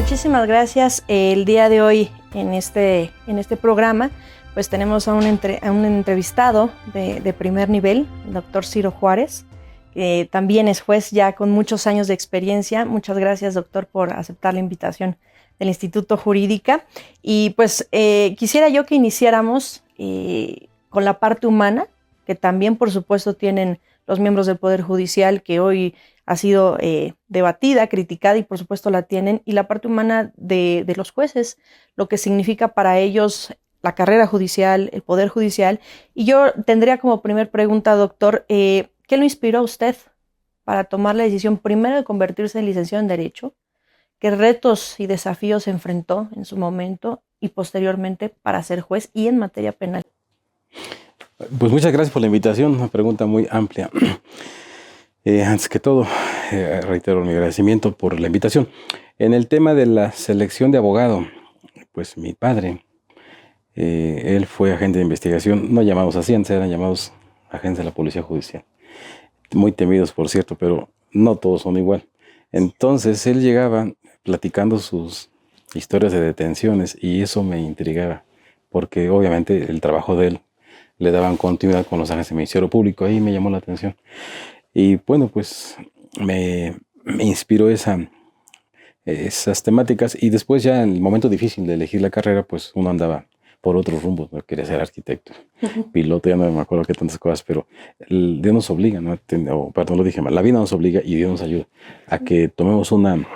muchísimas gracias. El día de hoy en este programa pues tenemos a un entrevistado de primer nivel, el doctor Ciro Juárez, que también es juez ya con muchos años de experiencia. Muchas gracias, doctor, por aceptar la invitación del Instituto Jurídica. Y pues quisiera yo que iniciáramos con la parte humana, que también por supuesto tienen los miembros del Poder Judicial, que hoy ha sido debatida, criticada y por supuesto la tienen, y la parte humana de los jueces, lo que significa para ellos la carrera judicial, el Poder Judicial. Y yo tendría como primer pregunta, doctor, ¿qué lo inspiró a usted para tomar la decisión primero de convertirse en licenciado en Derecho? ¿Qué retos y desafíos se enfrentó en su momento y posteriormente para ser juez y en materia penal? Pues muchas gracias por la invitación, una pregunta muy amplia. Antes que todo, reitero mi agradecimiento por la invitación. En el tema de la selección de abogado, pues mi padre, él fue agente de investigación, no llamados así, antes eran llamados agentes de la Policía Judicial. Muy temidos, por cierto, pero no todos son igual. Entonces él llegaba platicando sus historias de detenciones y eso me intrigaba, porque obviamente el trabajo de él le daban continuidad con los agentes del Ministerio Público. Ahí me llamó la atención. Y bueno, pues me inspiró esas temáticas. Y después ya en el momento difícil de elegir la carrera, pues uno andaba por otros rumbos. No quería ser arquitecto, piloto, ya no me acuerdo qué tantas cosas, pero Dios nos obliga, ¿no? Perdón, lo dije mal. La vida nos obliga y Dios nos ayuda a que tomemos un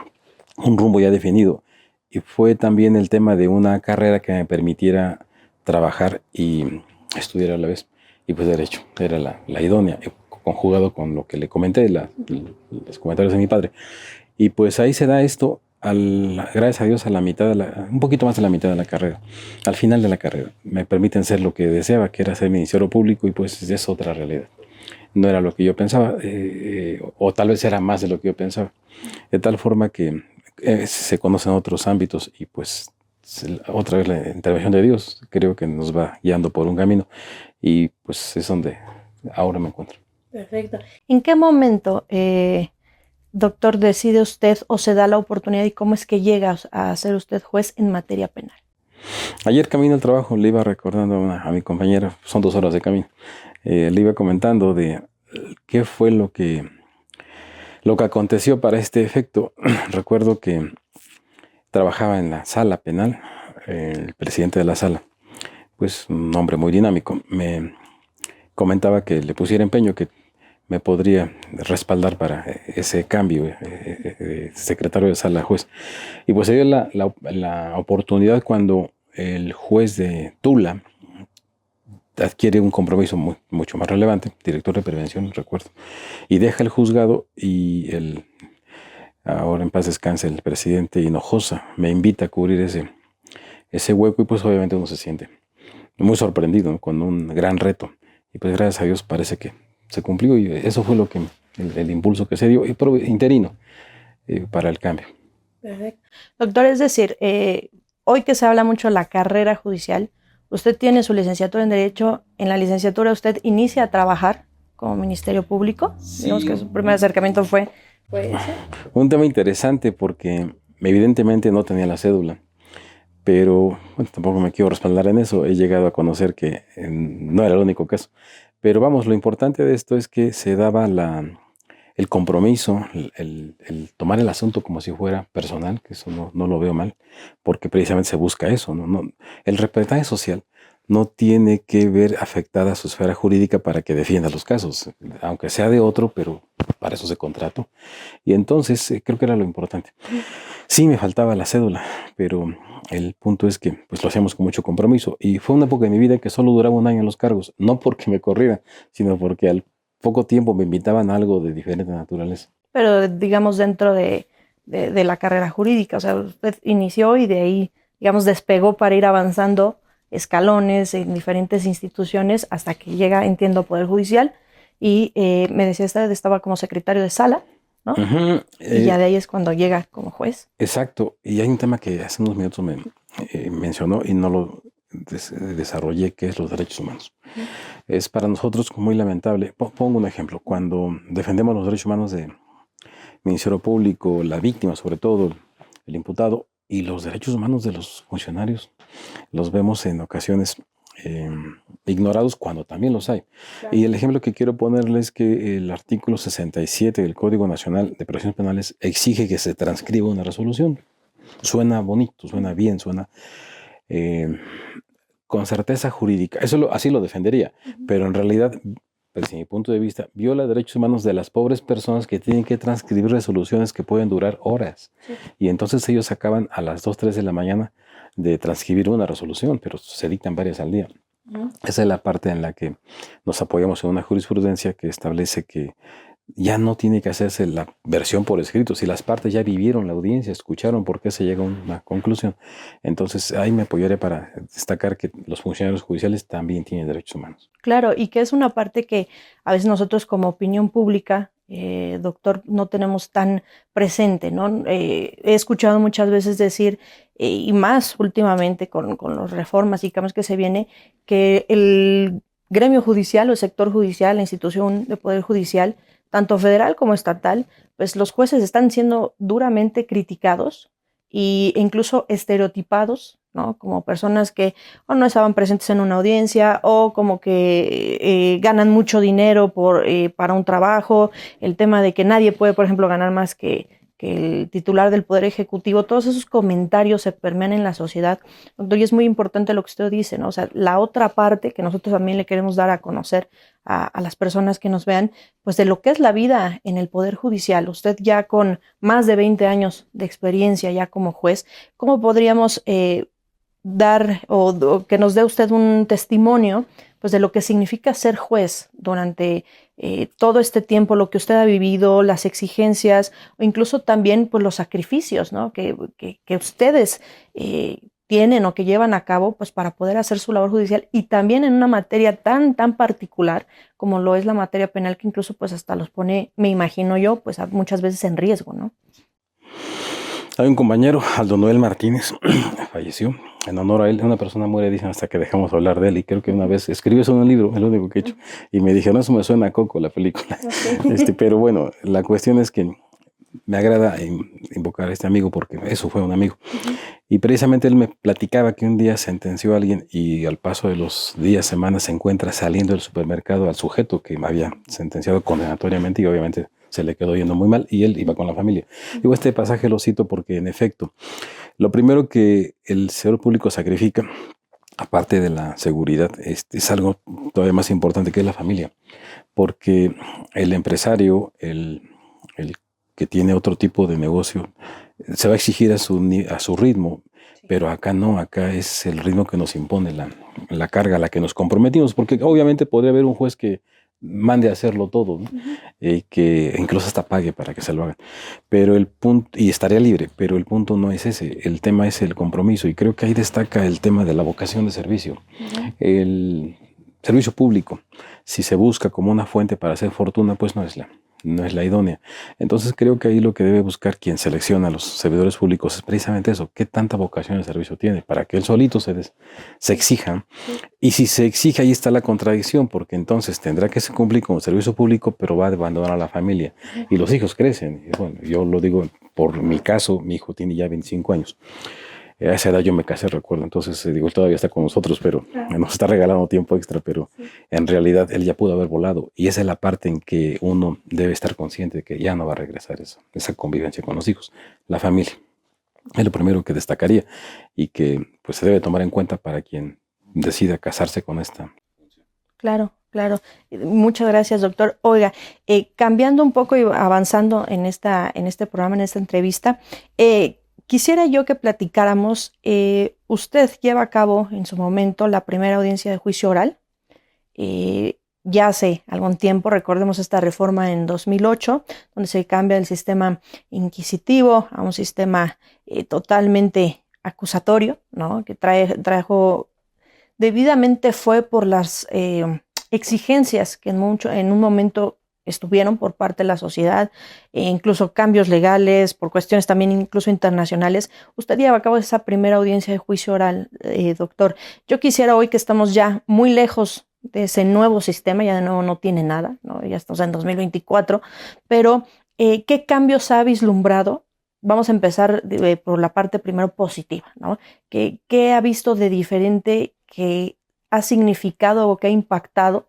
rumbo ya definido. Y fue también el tema de una carrera que me permitiera trabajar y estudiar a la vez. Y pues Derecho era la idónea, conjugado con lo que le comenté, los comentarios de mi padre. Y pues ahí se da esto, gracias a Dios, a la mitad, un poquito más de la mitad de la carrera. Al final de la carrera me permiten ser lo que deseaba, que era ser Ministerio Público, y pues es otra realidad. No era lo que yo pensaba, o tal vez era más de lo que yo pensaba. De tal forma que se conocen otros ámbitos y pues otra vez la intervención de Dios creo que nos va guiando por un camino y pues es donde ahora me encuentro. Perfecto. ¿En qué momento, doctor, decide usted o se da la oportunidad y cómo es que llega a ser usted juez en materia penal? Ayer camino al trabajo le iba recordando a mi compañera, son 2 horas de camino, le iba comentando de qué fue lo que aconteció para este efecto. Recuerdo que trabajaba en la sala penal, el presidente de la sala, pues un hombre muy dinámico, me comentaba que le pusiera empeño, que me podría respaldar para ese cambio, secretario de sala juez. Y pues se dio la oportunidad cuando el juez de Tula adquiere un compromiso mucho más relevante, director de prevención, recuerdo, y deja el juzgado y ahora en paz descanse el presidente Hinojosa me invita a cubrir ese hueco y pues obviamente uno se siente muy sorprendido, ¿no? Con un gran reto. Y pues gracias a Dios parece que se cumplió y eso fue lo que el impulso que se dio, interino, para el cambio. Perfecto. Doctor, es decir, hoy que se habla mucho de la carrera judicial, usted tiene su licenciatura en Derecho, en la licenciatura usted inicia a trabajar como Ministerio Público. Sí. Digamos que su primer acercamiento fue ese. Un tema interesante porque evidentemente no tenía la cédula, pero bueno, tampoco me quiero respaldar en eso. He llegado a conocer que no era el único caso. Pero vamos, lo importante de esto es que se daba el compromiso, el tomar el asunto como si fuera personal, que eso no lo veo mal, porque precisamente se busca eso. El representante social no tiene que ver afectada su esfera jurídica para que defienda los casos, aunque sea de otro, pero para eso se contrató. Y entonces creo que era lo importante. Sí, me faltaba la cédula, pero el punto es que pues lo hacíamos con mucho compromiso. Y fue una época de mi vida que solo duraba 1 año en los cargos, no porque me corrieran, sino porque al poco tiempo me invitaban a algo de diferente naturaleza. Pero digamos dentro de la carrera jurídica, o sea, usted inició y de ahí, digamos, despegó para ir avanzando escalones en diferentes instituciones hasta que llega, entiendo, Poder Judicial y me decía usted estaba como secretario de sala, ¿no? Uh-huh. Y ya de ahí es cuando llega como juez. Exacto, y hay un tema que hace unos minutos me mencionó y no lo desarrollé, que es los derechos humanos. Uh-huh. Es para nosotros muy lamentable. Pongo un ejemplo, cuando defendemos los derechos humanos del Ministerio Público, la víctima sobre todo, el imputado, y los derechos humanos de los funcionarios los vemos en ocasiones ignorados cuando también los hay. Claro. Y el ejemplo que quiero ponerles es que el artículo 67 del Código Nacional de Procedimientos Penales exige que se transcriba una resolución. Suena bonito, suena bien, suena con certeza jurídica. Eso así lo defendería, pero en realidad, desde mi punto de vista, viola derechos humanos de las pobres personas que tienen que transcribir resoluciones que pueden durar horas. Sí. Y entonces ellos acaban a las 2, 3 de la mañana de transcribir una resolución, pero se dictan varias al día. Esa es la parte en la que nos apoyamos en una jurisprudencia que establece que ya no tiene que hacerse la versión por escrito. Si las partes ya vivieron la audiencia, escucharon por qué se llega a una conclusión, entonces ahí me apoyaré para destacar que los funcionarios judiciales también tienen derechos humanos. Claro, y que es una parte que a veces nosotros como opinión pública, doctor, no tenemos tan presente, ¿no? He escuchado muchas veces decir, y más últimamente con las reformas y cambios que se viene, que el gremio judicial o el sector judicial, la institución de poder judicial, tanto federal como estatal, pues los jueces están siendo duramente criticados e incluso estereotipados, ¿no? Como personas que o no estaban presentes en una audiencia o como que ganan mucho dinero para un trabajo, el tema de que nadie puede, por ejemplo, ganar más que el titular del Poder Ejecutivo. Todos esos comentarios se permean en la sociedad, doctor, y es muy importante lo que usted dice, ¿no? O sea, la otra parte que nosotros también le queremos dar a conocer a las personas que nos vean, pues de lo que es la vida en el Poder Judicial. Usted ya con más de 20 años de experiencia ya como juez, ¿cómo podríamos dar o que nos dé usted un testimonio pues de lo que significa ser juez durante todo este tiempo, lo que usted ha vivido, las exigencias o incluso también pues los sacrificios, ¿no? que ustedes tienen o que llevan a cabo pues para poder hacer su labor judicial, y también en una materia tan particular como lo es la materia penal, que incluso pues hasta los pone, me imagino yo, pues muchas veces en riesgo, ¿no? Hay un compañero, Aldo Noel Martínez, falleció. En honor a él, una persona muere, dicen, hasta que dejamos hablar de él. Y creo que una vez escribió eso en un libro, el único que he hecho. Y me dijeron, eso me suena a Coco, la película. Okay. Pero bueno, la cuestión es que me agrada invocar a este amigo porque eso fue un amigo. Y precisamente él me platicaba que un día sentenció a alguien y al paso de los días, semanas, se encuentra saliendo del supermercado al sujeto que me había sentenciado condenatoriamente, y obviamente se le quedó yendo muy mal y él iba con la familia. Digo, este pasaje lo cito porque en efecto, lo primero que el servidor público sacrifica, aparte de la seguridad, es algo todavía más importante, que es la familia. Porque el empresario, el que tiene otro tipo de negocio, se va a exigir a su ritmo, pero acá no, acá es el ritmo que nos impone, la carga a la que nos comprometimos, porque obviamente podría haber un juez que mande a hacerlo todo, ¿no? Que incluso hasta pague para que se lo hagan, pero el punto, y estaría libre, pero el punto no es ese, el tema es el compromiso, y creo que ahí destaca el tema de la vocación de servicio. El servicio público, si se busca como una fuente para hacer fortuna, pues no es la idónea. Entonces creo que ahí lo que debe buscar quien selecciona a los servidores públicos es precisamente eso, qué tanta vocación de servicio tiene, para que él solito se exija. Y si se exige, ahí está la contradicción, porque entonces tendrá que cumplir con el servicio público, pero va a abandonar a la familia. Y los hijos crecen. Y bueno, yo lo digo por mi caso, mi hijo tiene ya 25 años. A esa edad yo me casé, recuerdo, entonces digo, todavía está con nosotros, pero nos está regalando tiempo extra, pero en realidad él ya pudo haber volado, y esa es la parte en que uno debe estar consciente de que ya no va a regresar esa convivencia con los hijos, la familia. Es lo primero que destacaría y que pues se debe tomar en cuenta para quien decida casarse con esta. Claro. Muchas gracias, doctor. Oiga, cambiando un poco y avanzando en este programa, en esta entrevista, quisiera yo que platicáramos, usted lleva a cabo en su momento la primera audiencia de juicio oral, ya hace algún tiempo, recordemos esta reforma en 2008, donde se cambia el sistema inquisitivo a un sistema totalmente acusatorio, ¿no? Que trajo, debidamente fue por las exigencias que en un momento estuvieron por parte de la sociedad, incluso cambios legales, por cuestiones también incluso internacionales. Usted lleva a cabo esa primera audiencia de juicio oral, doctor. Yo quisiera hoy, que estamos ya muy lejos de ese nuevo sistema, ya de nuevo no tiene nada, ¿no? Ya estamos en 2024, pero ¿qué cambios ha vislumbrado vamos a empezar por la parte primero positiva, ¿no? ¿Qué ha visto de diferente que ha significado o que ha impactado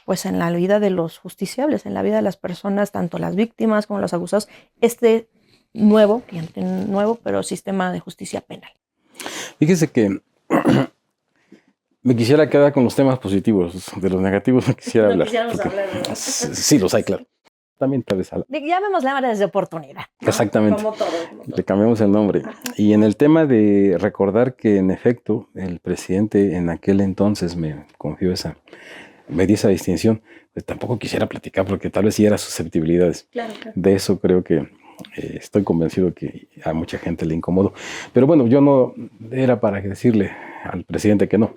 pues en la vida de los justiciables, en la vida de las personas, tanto las víctimas como los acusados, este nuevo pero sistema de justicia penal? Fíjese que me quisiera quedar con los temas positivos, de los negativos no quisiera hablar. Sí, los hay, claro. También tal vez. Llamémosle áreas de oportunidad, ¿no? Exactamente. Como todo. Le cambiamos el nombre. Ajá. Y en el tema de recordar que en efecto el presidente en aquel entonces me confió me dio esa distinción, pues tampoco quisiera platicar porque tal vez sí eran susceptibilidades. Claro. De eso creo que estoy convencido que a mucha gente le incomodó. Pero bueno, yo no era para decirle al presidente que no.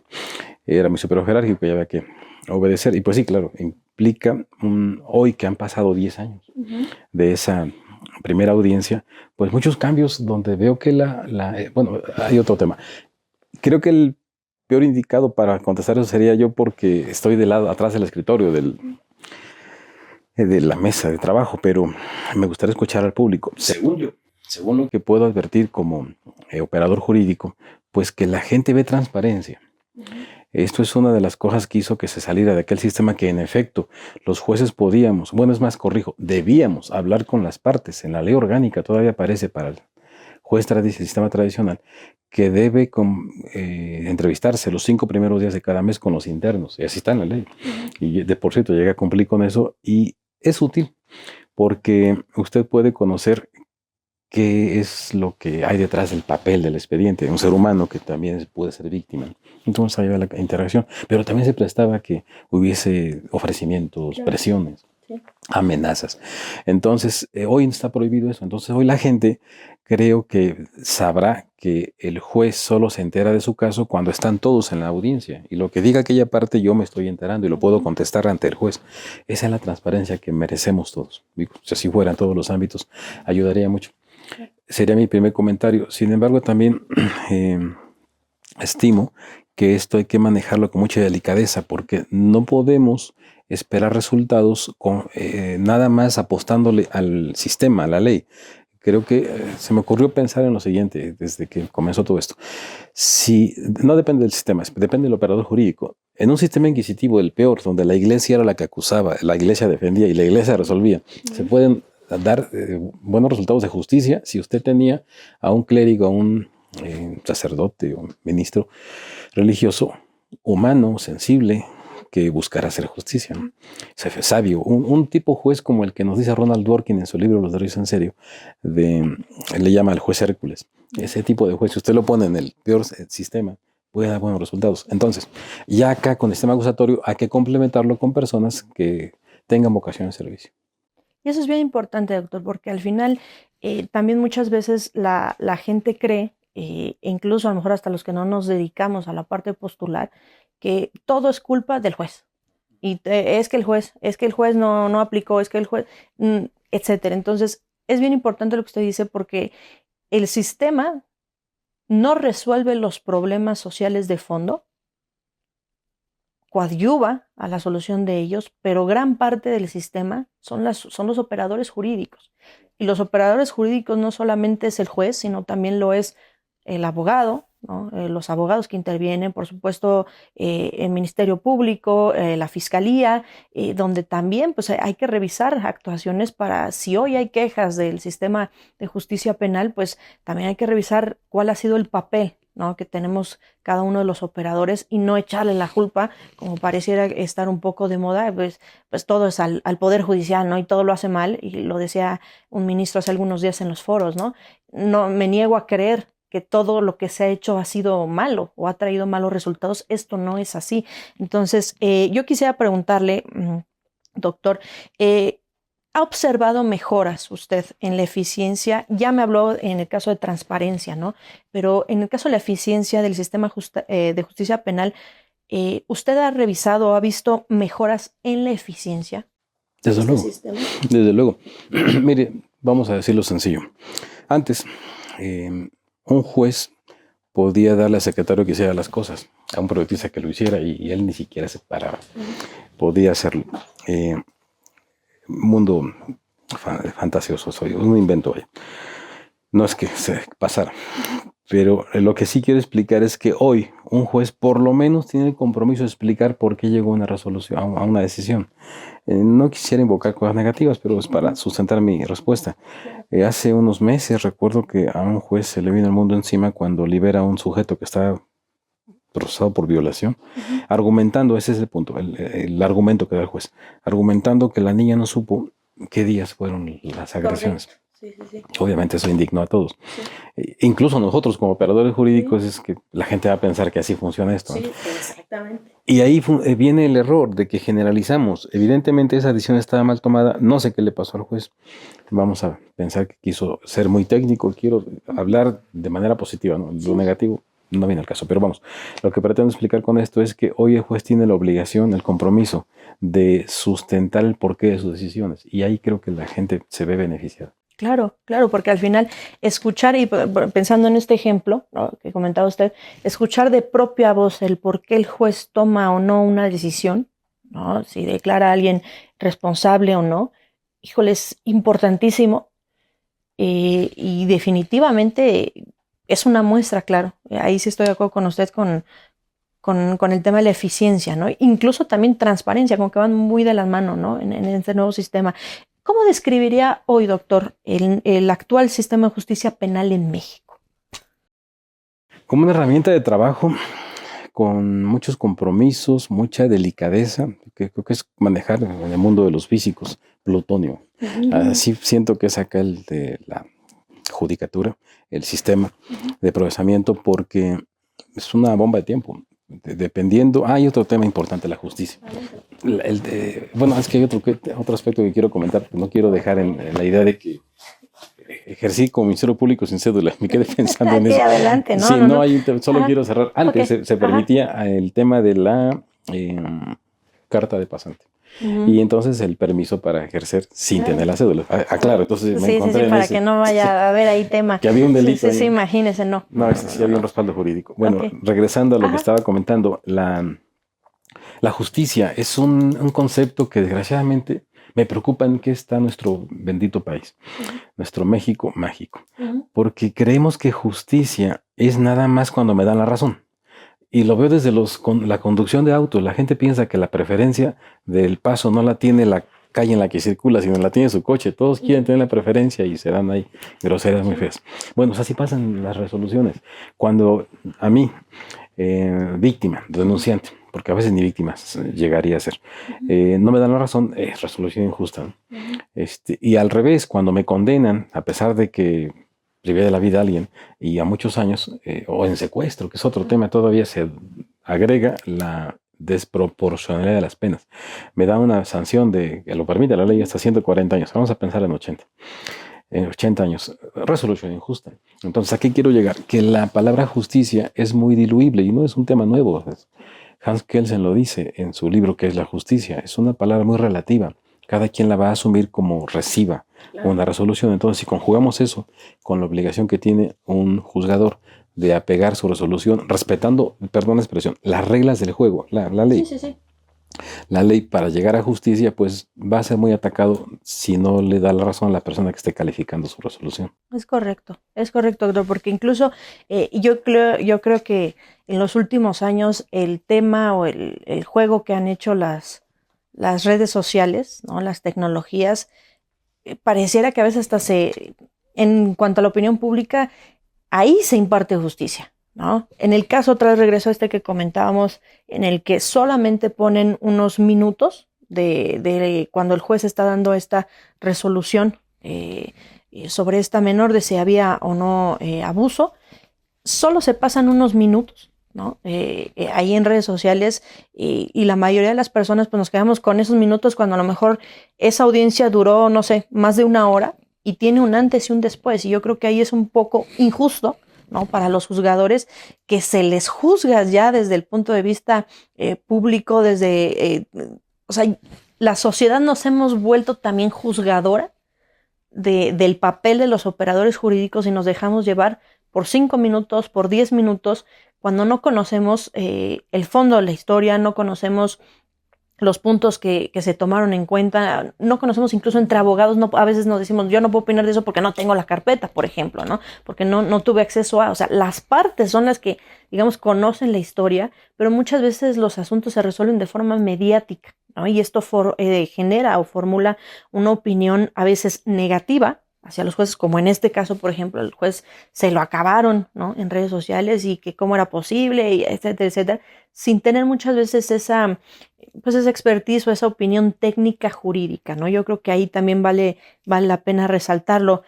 Era mi superior jerárquico y había que obedecer. Y pues sí, claro, implica hoy que han pasado 10 años de esa primera audiencia, pues muchos cambios donde veo que bueno, hay otro tema. Creo que el peor indicado para contestar eso sería yo porque estoy del lado atrás del escritorio de la mesa de trabajo, pero me gustaría escuchar al público. Según lo que puedo advertir como operador jurídico, pues que la gente ve transparencia. Esto es una de las cosas que hizo que se saliera de aquel sistema que en efecto los jueces podíamos, bueno, es más, corrijo, debíamos hablar con las partes. En la ley orgánica todavía aparece para el juez del sistema tradicional que debe entrevistarse los 5 primeros días de cada mes con los internos, y así está en la ley. Y de por cierto llega a cumplir con eso y es útil porque usted puede conocer qué es lo que hay detrás del papel del expediente, un ser humano que también puede ser víctima. Entonces ahí va la interacción, pero también se prestaba que hubiese ofrecimientos, presiones, amenazas. Entonces hoy está prohibido eso. Entonces hoy la gente creo que sabrá que el juez solo se entera de su caso cuando están todos en la audiencia y lo que diga aquella parte yo me estoy enterando y lo puedo contestar ante el juez. Esa es la transparencia que merecemos todos. Digo, si así fuera en todos los ámbitos, ayudaría mucho. Sería mi primer comentario. Sin embargo, también estimo que esto hay que manejarlo con mucha delicadeza porque no podemos esperar resultados nada más apostándole al sistema, a la ley. Creo que se me ocurrió pensar en lo siguiente desde que comenzó todo esto. Si no depende del sistema, depende del operador jurídico. En un sistema inquisitivo, el peor, donde la iglesia era la que acusaba, la iglesia defendía y la iglesia resolvía, se pueden dar buenos resultados de justicia si usted tenía a un clérigo, a un sacerdote o ministro religioso, humano, sensible, que buscara hacer justicia, ¿no? Sabio, un tipo juez como el que nos dice Ronald Dworkin en su libro Los Derechos en Serio, le llama al juez Hércules. Ese tipo de juez, si usted lo pone en el peor sistema, puede dar buenos resultados. Entonces, ya acá con el sistema acusatorio hay que complementarlo con personas que tengan vocación de servicio. Y eso es bien importante, doctor, porque al final también muchas veces la gente cree, incluso a lo mejor hasta los que no nos dedicamos a la parte postular, que todo es culpa del juez. Y es que el juez no aplicó, es que el juez, etcétera. Entonces, es bien importante lo que usted dice porque el sistema no resuelve los problemas sociales de fondo, coadyuva a la solución de ellos, pero gran parte del sistema son los operadores jurídicos. Y los operadores jurídicos no solamente es el juez, sino también lo es el abogado, ¿no? Los abogados que intervienen, por supuesto, el Ministerio Público, la Fiscalía, donde también pues, hay que revisar actuaciones para, si hoy hay quejas del sistema de justicia penal, pues también hay que revisar cuál ha sido el papel, ¿no? Que tenemos cada uno de los operadores y no echarle la culpa, como pareciera estar un poco de moda, pues todo es al Poder Judicial, ¿no? Y todo lo hace mal, y lo decía un ministro hace algunos días en los foros, ¿no? No me niego a creer que todo lo que se ha hecho ha sido malo o ha traído malos resultados. Esto no es así. Entonces, yo quisiera preguntarle, doctor, ¿ha observado mejoras usted en la eficiencia? Ya me habló en el caso de transparencia, ¿no? Pero en el caso de la eficiencia del sistema de justicia penal, ¿usted ha revisado o ha visto mejoras en la eficiencia? Desde luego. Sistema? Desde luego. Mire, vamos a decirlo sencillo. Antes, un juez podía darle al secretario que hiciera las cosas, a un proyectista que lo hiciera y él ni siquiera se paraba. Podía hacerlo. Mundo fantasioso, soy un invento. No es que se pasara. Pero lo que sí quiero explicar es que hoy un juez por lo menos tiene el compromiso de explicar por qué llegó a una resolución, a una decisión. No quisiera invocar cosas negativas, pero es para sustentar mi respuesta. Hace unos meses recuerdo que a un juez se le vino el mundo encima cuando libera a un sujeto que está procesado por violación, argumentando, ese es el punto, el argumento que da el juez, argumentando que la niña no supo qué días fueron las agresiones. Sí, sí, sí. Obviamente eso indignó a todos. Sí. Incluso nosotros como operadores jurídicos es que la gente va a pensar que así funciona esto. Sí, exactamente. Y ahí viene el error de que generalizamos. Evidentemente esa decisión estaba mal tomada. No sé qué le pasó al juez. Vamos a pensar que quiso ser muy técnico. Quiero hablar de manera positiva, ¿no? Lo negativo no viene al caso. Pero vamos, lo que pretendo explicar con esto es que hoy el juez tiene la obligación, el compromiso de sustentar el porqué de sus decisiones. Y ahí creo que la gente se ve beneficiada. Claro, claro, porque al final escuchar, y pensando en este ejemplo, ¿no?, que comentaba usted, escuchar de propia voz el por qué el juez toma o no una decisión, ¿no?, si declara a alguien responsable o no, híjole, es importantísimo y definitivamente es una muestra, claro, ahí sí estoy de acuerdo con usted con el tema de la eficiencia, ¿no? Incluso también transparencia, como que van muy de la mano, ¿no?, en este nuevo sistema. ¿Cómo describiría hoy, doctor, el actual sistema de justicia penal en México? Como una herramienta de trabajo con muchos compromisos, mucha delicadeza, que creo que es manejar en el mundo de los físicos, plutonio. Así siento que es acá el de la judicatura, el sistema de procesamiento, porque es una bomba de tiempo. Dependiendo, hay otro tema importante, la justicia. Bueno, es que hay otro aspecto que quiero comentar, no quiero dejar en la idea de que ejercí como Ministerio Público sin cédula, me quedé pensando en eso. Adelante, ¿no? Sí, no hay solo quiero cerrar. Antes se permitía el tema de la carta de pasante. Y entonces el permiso para ejercer sin tener la cédula. Claro, entonces me encontré en para ese, que no vaya a haber ahí tema. Que había un delito. Sí, imagínese, no. No, sí había un respaldo jurídico. Bueno, regresando a lo que estaba comentando, la justicia es un concepto que desgraciadamente me preocupa en qué está nuestro bendito país, nuestro México mágico, porque creemos que justicia es nada más cuando me dan la razón. Y lo veo desde la conducción de autos. La gente piensa que la preferencia del paso no la tiene la calle en la que circula, sino la tiene su coche. Todos quieren tener la preferencia y se dan ahí groserías muy feas. Bueno, así pasan las resoluciones. Cuando a mí, víctima, denunciante, porque a veces ni víctima llegaría a ser, no me dan la razón, es resolución injusta, ¿no? Y al revés, cuando me condenan, a pesar de que privé de la vida a alguien y a muchos años, o en secuestro, que es otro tema, todavía se agrega la desproporcionalidad de las penas. Me da una sanción que lo permite la ley hasta 140 años. Vamos a pensar en 80. En 80 años, resolución injusta. Entonces, ¿a qué quiero llegar? Que la palabra justicia es muy diluible y no es un tema nuevo. Hans Kelsen lo dice en su libro ¿Qué es la justicia? Es una palabra muy relativa. Cada quien la va a asumir como reciba una resolución. Entonces, si conjugamos eso con la obligación que tiene un juzgador de apegar su resolución, respetando, perdón la expresión, las reglas del juego, la ley. Sí. La ley para llegar a justicia, pues va a ser muy atacado si no le da la razón a la persona que esté calificando su resolución. Es correcto, doctor, porque incluso yo creo que en los últimos años el tema o el juego que han hecho las redes sociales, ¿no?, las tecnologías, pareciera que a veces hasta en cuanto a la opinión pública, ahí se imparte justicia, ¿no? En el caso, otra vez regreso a este que comentábamos, en el que solamente ponen unos minutos de cuando el juez está dando esta resolución sobre esta menor, de si había o no abuso, solo se pasan unos minutos, ¿no? Ahí en redes sociales y la mayoría de las personas pues nos quedamos con esos minutos cuando a lo mejor esa audiencia duró, no sé, más de una hora y tiene un antes y un después, y yo creo que ahí es un poco injusto, ¿no?, para los juzgadores, que se les juzga ya desde el punto de vista público, o sea, la sociedad nos hemos vuelto también juzgadora del papel de los operadores jurídicos y nos dejamos llevar por 5 minutos, por 10 minutos, cuando no conocemos el fondo de la historia, no conocemos los puntos que se tomaron en cuenta. No conocemos, incluso entre abogados, no, a veces nos decimos, yo no puedo opinar de eso porque no tengo la carpeta, por ejemplo, ¿no? Porque no tuve acceso a, o sea, las partes son las que, digamos, conocen la historia, pero muchas veces los asuntos se resuelven de forma mediática, ¿no? Y esto genera o formula una opinión a veces negativa hacia los jueces, como en este caso, por ejemplo, el juez se lo acabaron, ¿no?, en redes sociales, y que cómo era posible, y etcétera, etcétera, sin tener muchas veces esa expertise o esa opinión técnica jurídica, ¿no? Yo creo que ahí también vale la pena resaltarlo,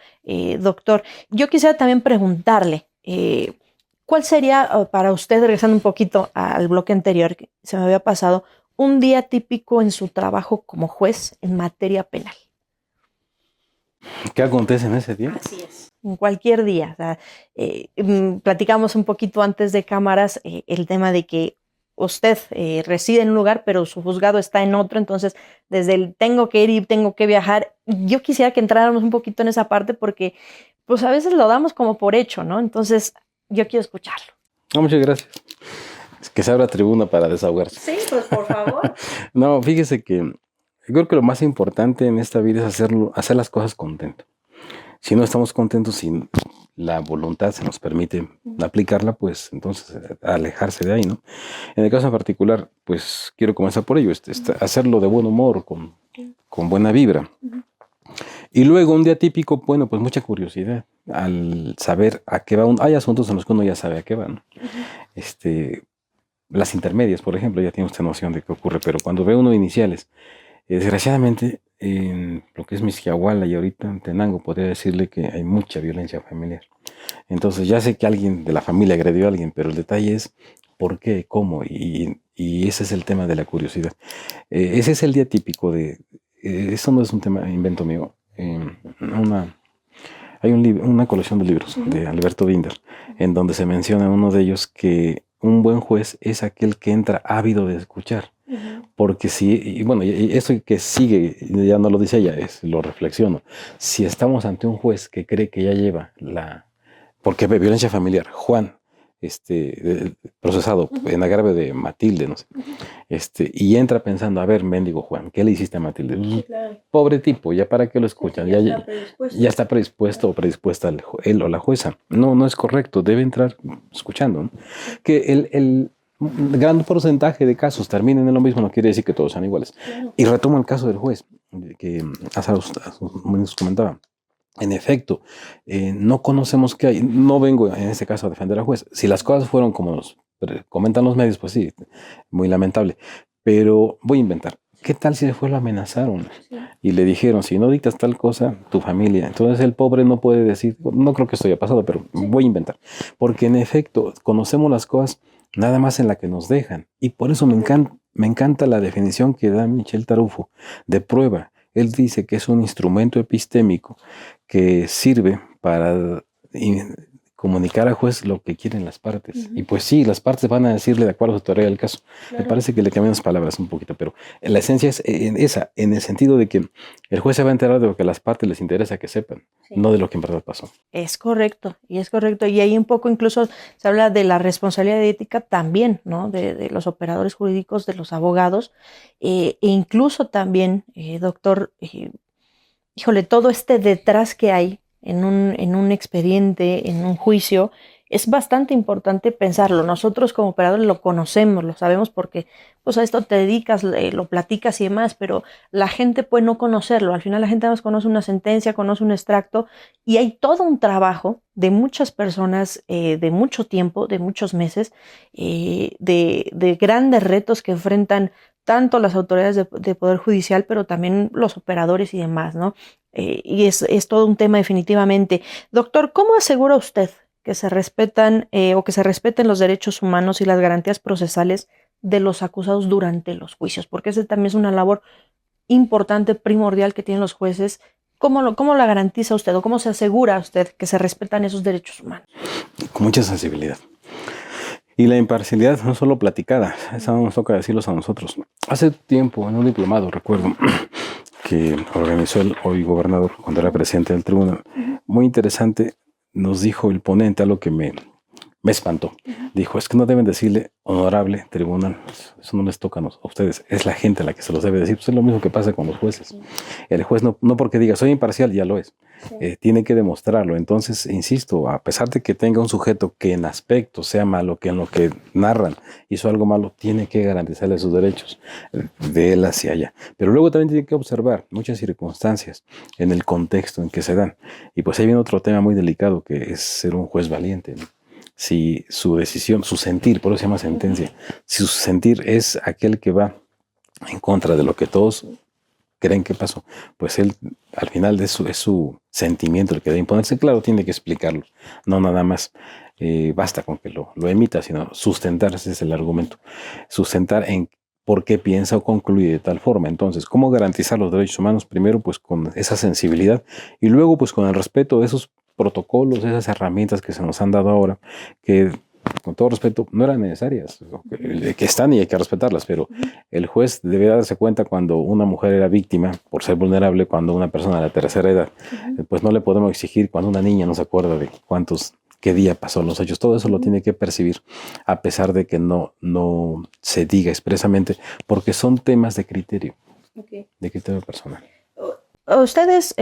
doctor. Yo quisiera también preguntarle, ¿cuál sería para usted, regresando un poquito al bloque anterior que se me había pasado, un día típico en su trabajo como juez en materia penal? ¿Qué acontece en ese día? Así es. En cualquier día. O sea, platicamos un poquito antes de cámaras el tema de que usted reside en un lugar, pero su juzgado está en otro, entonces desde el tengo que ir y tengo que viajar, yo quisiera que entráramos un poquito en esa parte porque pues a veces lo damos como por hecho, ¿no? Entonces yo quiero escucharlo. No, muchas gracias. Es que se abra tribuna para desahogarse. Sí, pues por favor. No, fíjese que yo creo que lo más importante en esta vida es hacer las cosas contento. Si no estamos contentos, si la voluntad se nos permite aplicarla, pues entonces alejarse de ahí, ¿no? En el caso en particular, pues quiero comenzar por ello, hacerlo de buen humor, con buena vibra. Y luego un día típico, bueno, pues mucha curiosidad al saber a qué va uno. Hay asuntos en los que uno ya sabe a qué va, ¿no? Las intermedias, por ejemplo, ya tiene usted noción de qué ocurre, pero cuando ve uno iniciales, desgraciadamente, en lo que es Mixquiahuala y ahorita en Tenango, podría decirle que hay mucha violencia familiar. Entonces ya sé que alguien de la familia agredió a alguien, pero el detalle es por qué, cómo, y ese es el tema de la curiosidad. Ese es el día típico eso no es un tema invento mío. Hay una colección de libros de Alberto Binder, en donde se menciona en uno de ellos que un buen juez es aquel que entra ávido de escuchar. Porque y eso que sigue, ya no lo dice ella, lo reflexiono. Si estamos ante un juez que cree que ya lleva porque ve violencia familiar, Juan, procesado en agravio de Matilde, no sé, y entra pensando, a ver, mendigo Juan, ¿qué le hiciste a Matilde? Sí, claro. Pobre tipo, ¿ya para qué lo escuchan? Ya está predispuesto o predispuesta él o la jueza. No es correcto, debe entrar escuchando, ¿no? Que el gran porcentaje de casos terminen en lo mismo, no quiere decir que todos sean iguales. Claro. Y retomo el caso del juez, que hace unos comentaba. En efecto, no conocemos qué hay. No vengo en este caso a defender al juez. Si las cosas fueron como nos comentan los medios, pues sí, muy lamentable. Pero voy a inventar. ¿Qué tal si después lo amenazaron? Sí. Y le dijeron, si no dictas tal cosa, tu familia. Entonces el pobre no puede decir, no creo que esto haya pasado, pero sí, voy a inventar. Porque en efecto, conocemos las cosas nada más en la que nos dejan. Y por eso me encanta la definición que da Michel Tarufo de prueba. Él dice que es un instrumento epistémico que sirve para comunicar al juez lo que quieren las partes. Y pues sí, las partes van a decirle de acuerdo a su teoría del caso. Claro. Me parece que le cambian las palabras un poquito, pero la esencia es en el sentido de que el juez se va a enterar de lo que a las partes les interesa que sepan, sí, no de lo que en verdad pasó. Es correcto. Y ahí un poco incluso se habla de la responsabilidad ética también, ¿no? De los operadores jurídicos, de los abogados, e incluso también, doctor, híjole, todo detrás que hay en un expediente, en un juicio, es bastante importante pensarlo. Nosotros como operadores lo conocemos, lo sabemos porque pues a esto te dedicas, lo platicas y demás, pero la gente puede no conocerlo. Al final la gente más conoce una sentencia, conoce un extracto, y hay todo un trabajo de muchas personas, de mucho tiempo, de muchos meses, de grandes retos que enfrentan tanto las autoridades de Poder Judicial, pero también los operadores y demás, ¿no? Y es todo un tema definitivamente. Doctor, ¿cómo asegura usted que se respetan o que se respeten los derechos humanos y las garantías procesales de los acusados durante los juicios? Porque esa también es una labor importante, primordial que tienen los jueces. ¿Cómo la garantiza usted o cómo se asegura usted que se respetan esos derechos humanos? Con mucha sensibilidad. Y la imparcialidad no solo platicada, esa nos toca decirlos a nosotros. Hace tiempo, en un diplomado, recuerdo, que organizó el hoy gobernador cuando era presidente del tribunal, muy interesante, nos dijo el ponente algo que me me espantó. Dijo, es que no deben decirle honorable tribunal, eso no les toca a ustedes, es la gente la que se los debe decir. Pues es lo mismo que pasa con los jueces. El juez no porque diga soy imparcial, ya lo es. Tiene que demostrarlo. Entonces, insisto, a pesar de que tenga un sujeto que en aspecto sea malo, que en lo que narran hizo algo malo, tiene que garantizarle sus derechos de él hacia allá. Pero luego también tiene que observar muchas circunstancias en el contexto en que se dan. Y pues ahí viene otro tema muy delicado, que es ser un juez valiente, ¿no? Si su decisión, su sentir, por eso se llama sentencia, si su sentir es aquel que va en contra de lo que todos creen que pasó, pues él al final es su sentimiento el que debe imponerse. Claro, tiene que explicarlo, no nada más basta con que lo emita, sino sustentar, ese es el argumento, sustentar en por qué piensa o concluye de tal forma. Entonces, ¿cómo garantizar los derechos humanos? Primero, pues con esa sensibilidad y luego, pues con el respeto de esos protocolos, esas herramientas que se nos han dado ahora, que con todo respeto no eran necesarias, que están y hay que respetarlas, pero el juez debe darse cuenta cuando una mujer era víctima por ser vulnerable, cuando una persona de la tercera edad, pues no le podemos exigir cuando una niña no se acuerda de qué día pasó los hechos. Todo eso lo tiene que percibir, a pesar de que no se diga expresamente, porque son temas de criterio, de criterio personal. ¿Ustedes,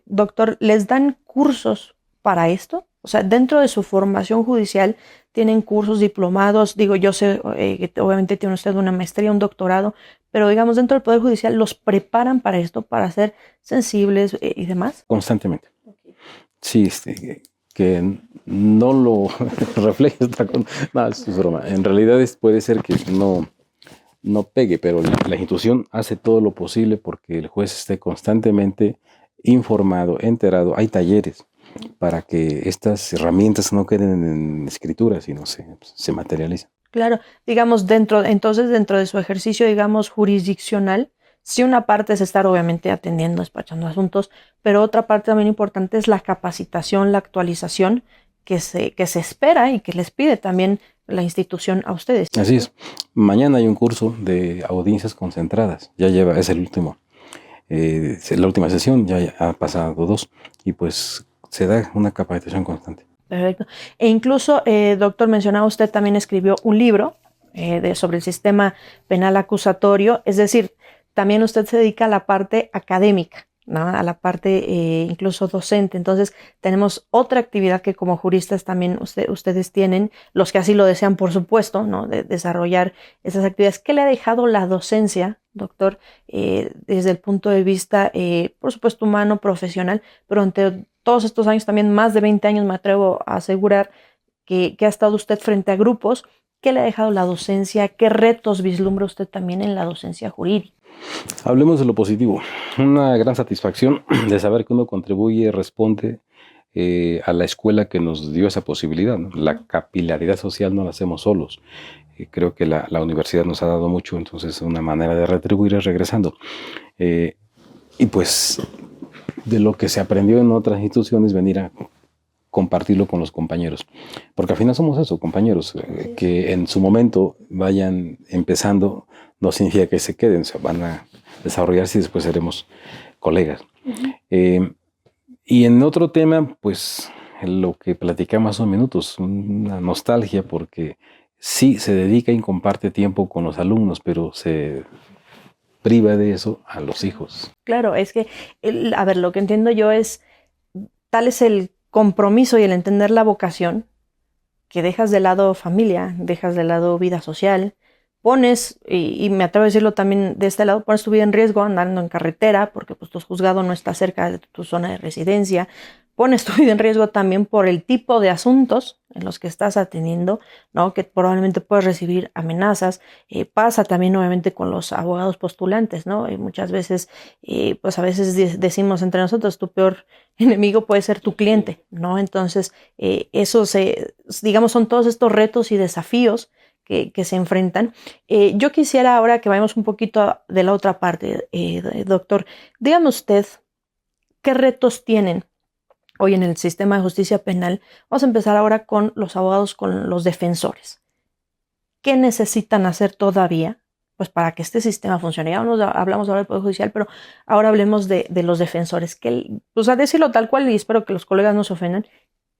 doctor, les dan cursos para esto? O sea, dentro de su formación judicial, ¿tienen cursos, diplomados? Digo, yo sé que obviamente tiene usted una maestría, un doctorado, pero digamos, dentro del Poder Judicial, ¿los preparan para esto, para ser sensibles y demás? Constantemente. Sí, que no lo refleje esta cosa. No, es broma. En realidad puede ser que no pegue, pero la institución hace todo lo posible porque el juez esté constantemente informado, enterado. Hay talleres para que estas herramientas no queden en escritura, sino se materialicen. Claro, digamos, dentro de su ejercicio, digamos, jurisdiccional, sí, una parte es estar obviamente atendiendo, despachando asuntos, pero otra parte también importante es la capacitación, la actualización que se espera y que les pide también la institución a ustedes. Así es. Mañana hay un curso de audiencias concentradas. Es el último. La última sesión, ya ha pasado 2 y pues se da una capacitación constante. Perfecto. E incluso, doctor, mencionaba usted también escribió un libro sobre el sistema penal acusatorio, es decir, también usted se dedica a la parte académica, ¿no? A la parte incluso docente. Entonces, tenemos otra actividad que como juristas también ustedes tienen, los que así lo desean, por supuesto, ¿no? De desarrollar esas actividades. ¿Qué le ha dejado la docencia, doctor, desde el punto de vista, por supuesto, humano, profesional, pero ante todos estos años, también más de 20 años, me atrevo a asegurar que ha estado usted frente a grupos? ¿Qué le ha dejado la docencia? ¿Qué retos vislumbra usted también en la docencia jurídica? Hablemos de lo positivo. Una gran satisfacción de saber que uno contribuye, responde a la escuela que nos dio esa posibilidad, ¿no? La capilaridad social no la hacemos solos. Creo que la universidad nos ha dado mucho, entonces una manera de retribuir es regresando. Y pues de lo que se aprendió en otras instituciones, venir a compartirlo con los compañeros. Porque al final somos eso, compañeros, que en su momento vayan empezando, no significa que se queden, van a desarrollarse y después seremos colegas. Y en otro tema, pues lo que platicamos hace unos minutos, una nostalgia, porque sí se dedica y comparte tiempo con los alumnos, pero se priva de eso a los hijos. Claro, es que, a ver, lo que entiendo yo es, tal es el compromiso y el entender la vocación, que dejas de lado familia, dejas de lado vida social, pones, y me atrevo a decirlo también de este lado, pones tu vida en riesgo andando en carretera, porque pues tu juzgado no está cerca de tu zona de residencia, pones tu vida en riesgo también por el tipo de asuntos en los que estás atendiendo, ¿no? Que probablemente puedes recibir amenazas. Pasa también obviamente con los abogados postulantes, ¿no? Y muchas veces, pues a veces decimos entre nosotros, tu peor enemigo puede ser tu cliente, ¿no? Entonces, digamos, son todos estos retos y desafíos que se enfrentan. Yo quisiera ahora que vayamos un poquito de la otra parte, doctor. Dígame usted, ¿qué retos tienen hoy en el sistema de justicia penal? Vamos a empezar ahora con los abogados, con los defensores. ¿Qué necesitan hacer todavía? Pues para que este sistema funcione. Ya hablamos ahora del Poder Judicial, pero ahora hablemos de los defensores. Pues a decirlo tal cual, y espero que los colegas no se ofendan,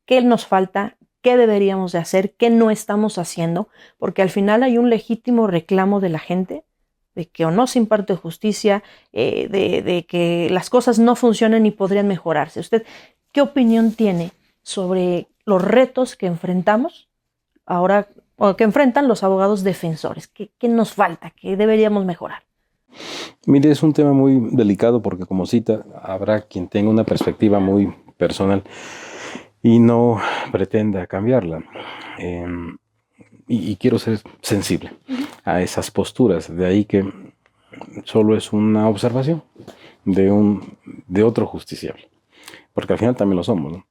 ¿qué nos falta? qué deberíamos de hacer, qué no estamos haciendo, porque al final hay un legítimo reclamo de la gente de que o no se imparte justicia, de que las cosas no funcionan y podrían mejorarse. ¿Usted qué opinión tiene sobre los retos que enfrentamos ahora, o que enfrentan los abogados defensores? ¿Qué nos falta? ¿Qué deberíamos mejorar? Mire, es un tema muy delicado porque, como cita, habrá quien tenga una perspectiva muy personal y no pretenda cambiarla. Y quiero ser sensible a esas posturas. De ahí que solo es una observación de otro justiciable, porque al final también lo somos, ¿no?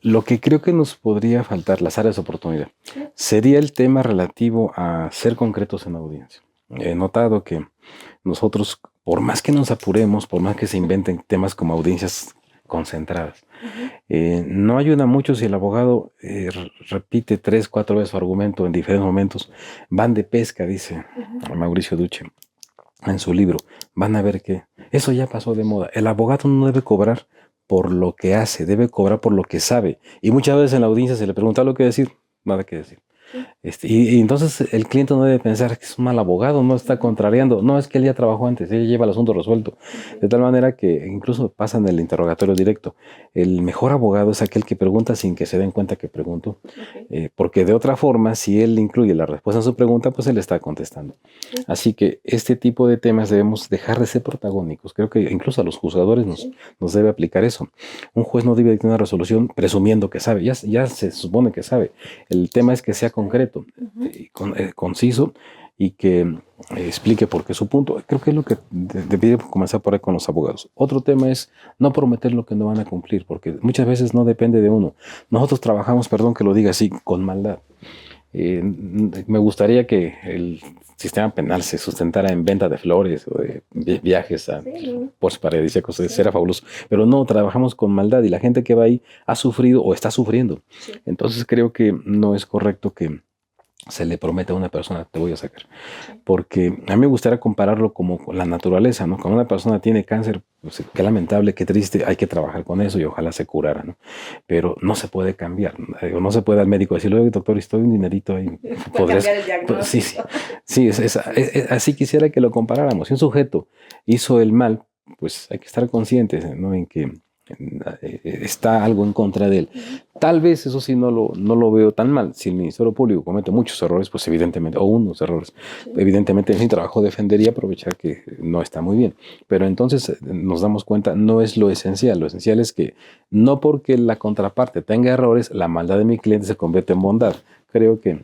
Lo que creo que nos podría faltar, las áreas de oportunidad, sería el tema relativo a ser concretos en audiencia. He notado que nosotros, por más que nos apuremos, por más que se inventen temas como audiencias concentradas, no ayuda mucho si el abogado repite 3, 4 veces su argumento en diferentes momentos. Van de pesca, dice Mauricio Duche en su libro. Van a ver que eso ya pasó de moda. El abogado no debe cobrar por lo que hace, debe cobrar por lo que sabe. Y muchas veces en la audiencia se le pregunta lo que decir, nada que decir. Y entonces el cliente no debe pensar que es un mal abogado, no está contrariando, no, es que él ya trabajó antes, él lleva el asunto resuelto, de tal manera que incluso pasa en el interrogatorio directo. El mejor abogado es aquel que pregunta sin que se den cuenta que preguntó, porque de otra forma, si él incluye la respuesta a su pregunta, pues él está contestando. Así que este tipo de temas debemos dejar de ser protagónicos. Creo que incluso a los juzgadores nos debe aplicar eso. Un juez no debe dictar una resolución presumiendo que sabe, ya se supone que sabe. El tema es que sea concreto, conciso, y que explique por qué su punto. Creo que es lo que debería comenzar por ahí con los abogados. Otro tema es no prometer lo que no van a cumplir, porque muchas veces no depende de uno. Nosotros trabajamos, perdón que lo diga así, con maldad. Me gustaría que el sistema penal se sustentara en venta de flores o de viajes a puertos paradisíacos, será fabuloso, pero no, trabajamos con maldad y la gente que va ahí ha sufrido o está sufriendo. Entonces creo que no es correcto que se le promete a una persona, te voy a sacar. Porque a mí me gustaría compararlo como la naturaleza, ¿no? Cuando una persona tiene cáncer, pues, qué lamentable, qué triste, hay que trabajar con eso y ojalá se curara, ¿no? Pero no se puede cambiar, no se puede al médico decirle, oye, doctor, estoy un dinerito ahí. ¿Podrías? Pues, sí, así quisiera que lo comparáramos. Si un sujeto hizo el mal, pues hay que estar conscientes, ¿no? En que está algo en contra de él. Tal vez eso sí no lo veo tan mal. Si el Ministerio Público comete muchos errores, pues evidentemente, o unos errores, evidentemente en mi trabajo defendería aprovechar que no está muy bien. Pero entonces nos damos cuenta, no es lo esencial. Lo esencial es que no porque la contraparte tenga errores, la maldad de mi cliente se convierte en bondad. Creo que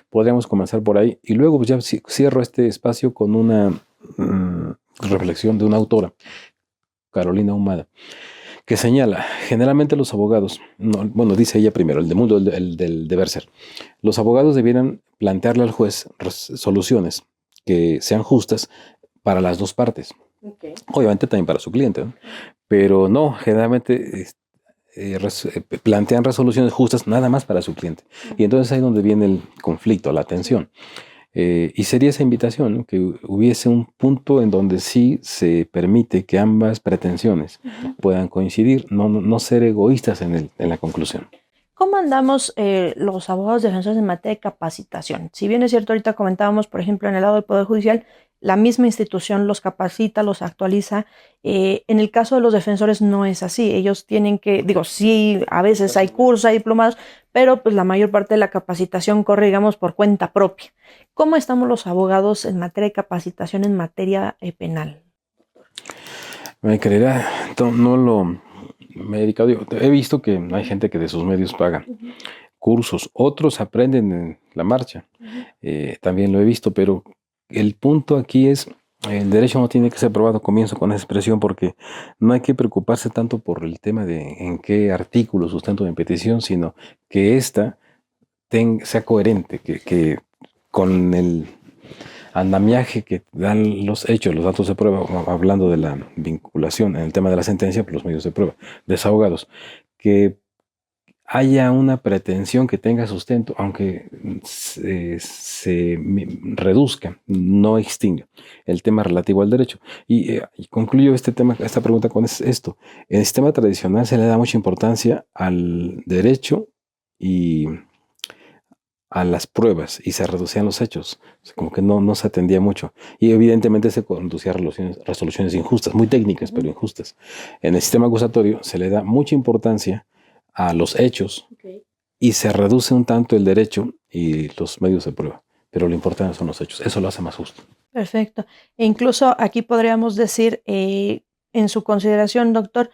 podríamos comenzar por ahí. Y luego pues ya cierro este espacio con una reflexión de una autora, Carolina Humada, que señala, generalmente los abogados, dice ella primero, el de mundo, el del deber ser, los abogados debieran plantearle al juez soluciones que sean justas para las dos partes. Obviamente también para su cliente, ¿no? Pero no, generalmente plantean resoluciones justas nada más para su cliente. Y entonces ahí es donde viene el conflicto, la tensión. Y sería esa invitación, ¿no? Que hubiese un punto en donde sí se permite que ambas pretensiones puedan coincidir, no ser egoístas en la conclusión. ¿Cómo andamos los abogados defensores en materia de capacitación? Si bien es cierto, ahorita comentábamos, por ejemplo, en el lado del Poder Judicial, la misma institución los capacita, los actualiza. En el caso de los defensores no es así. Ellos tienen que, sí, a veces hay cursos, hay diplomados, pero pues la mayor parte de la capacitación corre, digamos, por cuenta propia. ¿Cómo estamos los abogados en materia de capacitación en materia penal? Me creerá, me he dedicado, he visto que hay gente que de sus medios paga cursos, otros aprenden en la marcha, también lo he visto, pero el punto aquí es, el derecho no tiene que ser probado, comienzo con esa expresión, porque no hay que preocuparse tanto por el tema de en qué artículo sustento mi petición, sino que ésta sea coherente, que con el andamiaje que dan los hechos, los datos de prueba, hablando de la vinculación en el tema de la sentencia por los medios de prueba, desahogados, que haya una pretensión que tenga sustento, aunque se reduzca, no extinga el tema relativo al derecho. Y concluyo esta pregunta con esto. En el sistema tradicional se le da mucha importancia al derecho y a las pruebas y se reducían los hechos. O sea, como que no se atendía mucho. Y evidentemente se conducía a resoluciones injustas, muy técnicas, pero injustas. En el sistema acusatorio se le da mucha importancia a los hechos y se reduce un tanto el derecho y los medios de prueba. Pero lo importante son los hechos. Eso lo hace más justo. Perfecto. E incluso aquí podríamos decir, en su consideración, doctor,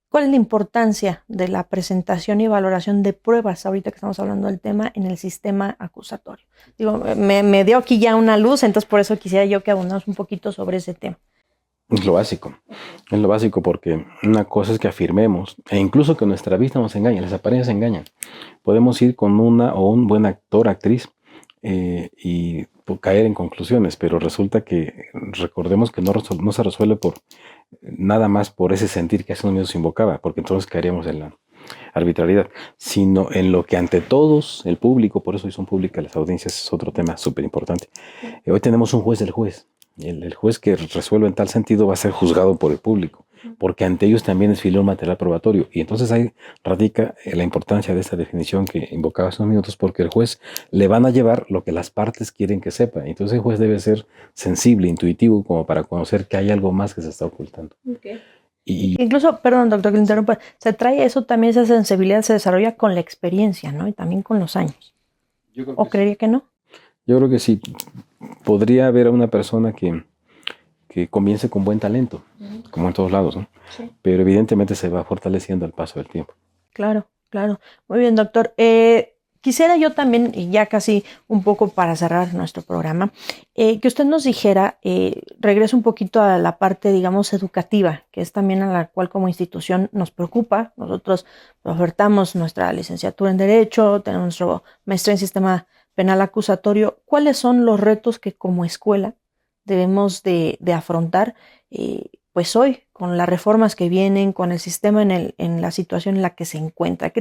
¿cuál es la importancia de la presentación y valoración de pruebas, ahorita que estamos hablando del tema, en el sistema acusatorio? Digo, me dio aquí ya una luz, entonces por eso quisiera yo que abundamos un poquito sobre ese tema. Es lo básico porque una cosa es que afirmemos, e incluso que nuestra vista nos engañe, las apariencias engañan. Podemos ir con una o un buen actor, actriz, y caer en conclusiones, pero resulta que recordemos que no se resuelve por nada más por ese sentir que hace unos minutos invocaba, porque entonces caeríamos en la arbitrariedad, sino en lo que ante todos, el público, por eso hoy son públicas las audiencias, es otro tema súper importante. Hoy tenemos un juez del juez. El juez que resuelve en tal sentido va a ser juzgado por el público, porque ante ellos también desfiló un material probatorio. Y entonces ahí radica la importancia de esta definición que invocaba hace unos minutos, porque el juez le van a llevar lo que las partes quieren que sepa. Entonces el juez debe ser sensible, intuitivo, como para conocer que hay algo más que se está ocultando. Okay. Incluso, perdón, doctor, que le interrumpa, se trae eso también, esa sensibilidad se desarrolla con la experiencia, ¿no? Y también con los años. ¿O creería que no? Yo creo que sí. Podría haber a una persona que comience con buen talento, como en todos lados, ¿no? Sí. Pero evidentemente se va fortaleciendo al paso del tiempo. Claro. Muy bien, doctor. Quisiera yo también, y ya casi un poco para cerrar nuestro programa, que usted nos dijera, regrese un poquito a la parte, digamos, educativa, que es también a la cual como institución nos preocupa. Nosotros ofertamos nuestra licenciatura en Derecho, tenemos nuestra maestría en Sistema Penal Acusatorio. ¿Cuáles son los retos que como escuela debemos de afrontar, pues hoy, con las reformas que vienen, con el sistema en la situación en la que se encuentra?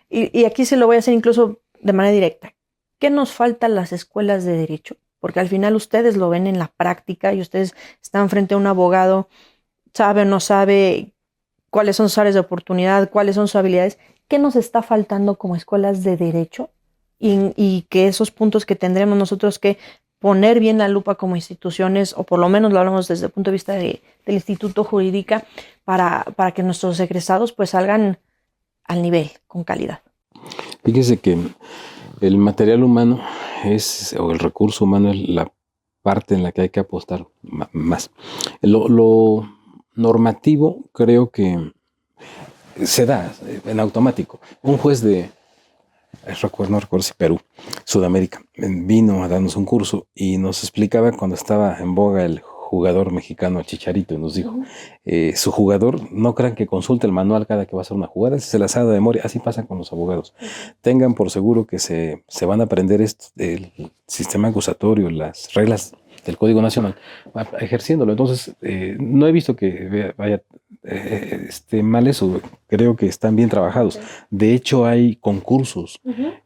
Y aquí se lo voy a hacer incluso de manera directa. ¿Qué nos falta a las escuelas de derecho? Porque al final ustedes lo ven en la práctica y ustedes están frente a un abogado, sabe o no sabe cuáles son sus áreas de oportunidad, cuáles son sus habilidades. ¿Qué nos está faltando como escuelas de derecho? Y que esos puntos que tendremos nosotros que poner bien la lupa como instituciones, o por lo menos lo hablamos desde el punto de vista del Instituto Jurídica, para que nuestros egresados pues salgan al nivel, con calidad. Fíjese que el material humano o el recurso humano es la parte en la que hay que apostar más. Lo normativo creo que se da en automático. Un juez no recuerdo si Perú, Sudamérica, vino a darnos un curso y nos explicaba cuando estaba en boga el jugador mexicano Chicharito, y nos dijo, su jugador, no crean que consulte el manual cada que va a hacer una jugada, se la sabe de memoria, así pasa con los abogados. Tengan por seguro que se van a aprender el sistema acusatorio, las reglas del Código Nacional, ejerciéndolo. Entonces, no he visto que vaya mal eso, creo que están bien trabajados. De hecho, hay concursos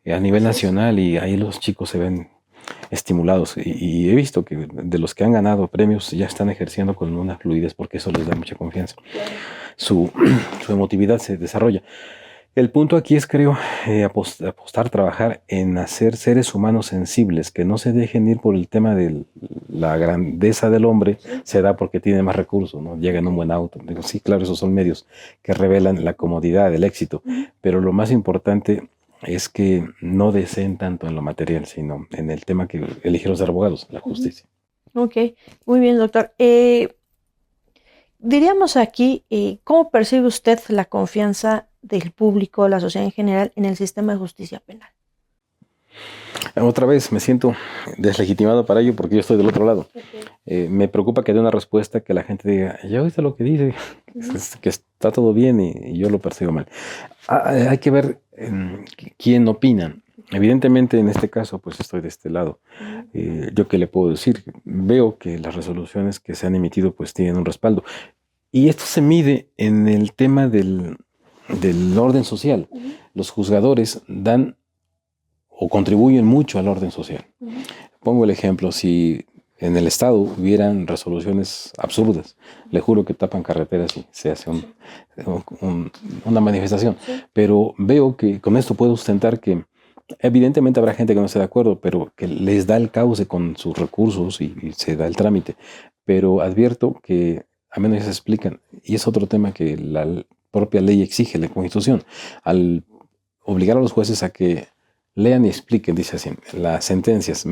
a nivel nacional y ahí los chicos se ven estimulados, y he visto que de los que han ganado premios ya están ejerciendo con una fluidez, porque eso les da mucha confianza. Su emotividad se desarrolla. El punto aquí es, creo, apostar, trabajar en hacer seres humanos sensibles, que no se dejen ir por el tema de la grandeza del hombre, se da porque tiene más recursos, ¿no? Llega en un buen auto. Digo, sí, claro, esos son medios que revelan la comodidad, el éxito, pero lo más importante es que no deseen tanto en lo material, sino en el tema que eligieron ser abogados, la justicia. Ok, muy bien, doctor. Diríamos aquí, ¿cómo percibe usted la confianza del público, la sociedad en general, en el sistema de justicia penal? Otra vez me siento deslegitimado para ello porque yo estoy del otro lado. Me preocupa que dé una respuesta que la gente diga, ya oíste lo que dice, que está todo bien, y yo lo percibo mal. Hay que ver quién opina. Evidentemente en este caso pues estoy de este lado. ¿Yo qué le puedo decir? Veo que las resoluciones que se han emitido pues tienen un respaldo. Y esto se mide en el tema del orden social. Los juzgadores dan o contribuyen mucho al orden social. Pongo el ejemplo, si en el estado hubieran resoluciones absurdas. Le juro que tapan carreteras y se hace una manifestación. Sí. Pero veo que con esto puedo sustentar que evidentemente habrá gente que no esté de acuerdo, pero que les da el cauce con sus recursos y se da el trámite. Pero advierto que a menos ya se explican, y es otro tema que la propia ley exige, la Constitución, al obligar a los jueces a que lean y expliquen, dice así, las sentencias.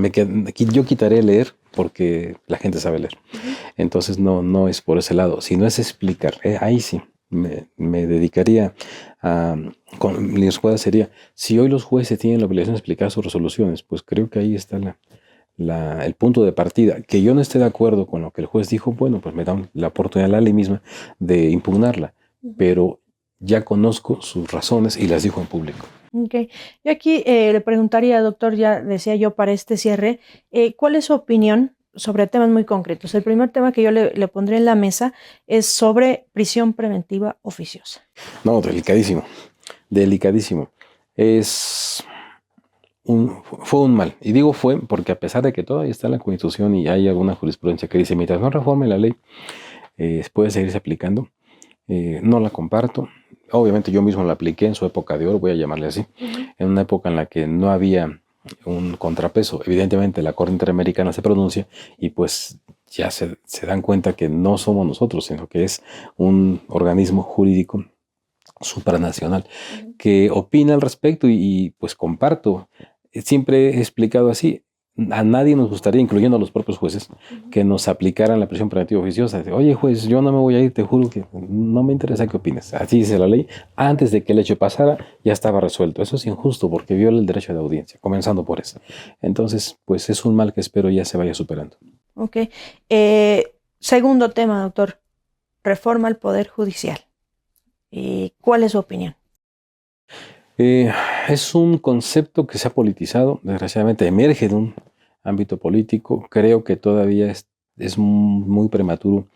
Yo quitaré leer porque la gente sabe leer. Entonces no es por ese lado, sino es explicar. Ahí sí, me dedicaría a... mi respuesta sería, si hoy los jueces tienen la obligación de explicar sus resoluciones, pues creo que ahí está el punto de partida. Que yo no esté de acuerdo con lo que el juez dijo, bueno, pues me da la oportunidad, la ley misma, de impugnarla. Pero ya conozco sus razones y las dijo en público. Okay. Yo aquí le preguntaría, doctor, ya decía yo para este cierre, ¿cuál es su opinión sobre temas muy concretos? El primer tema que yo le pondré en la mesa es sobre prisión preventiva oficiosa. No, delicadísimo, delicadísimo. Fue un mal. Y digo fue porque a pesar de que todavía está en la Constitución y hay alguna jurisprudencia que dice, mientras no reforme la ley, puede seguirse aplicando. No la comparto. Obviamente yo mismo la apliqué en su época de oro, voy a llamarle así, en una época en la que no había un contrapeso. Evidentemente la Corte Interamericana se pronuncia y pues ya se dan cuenta que no somos nosotros, sino que es un organismo jurídico supranacional que opina al respecto y pues comparto. Siempre he explicado así. A nadie nos gustaría, incluyendo a los propios jueces, que nos aplicaran la prisión preventiva oficiosa. Oye, juez, yo no me voy a ir, te juro que no me interesa qué opines. Así dice la ley. Antes de que el hecho pasara, ya estaba resuelto. Eso es injusto porque viola el derecho de audiencia, comenzando por eso. Entonces, pues es un mal que espero ya se vaya superando. Ok. Segundo tema, doctor. Reforma al Poder Judicial. ¿Cuál es su opinión? Es un concepto que se ha politizado, desgraciadamente emerge de un ámbito político. Creo que todavía es muy prematuro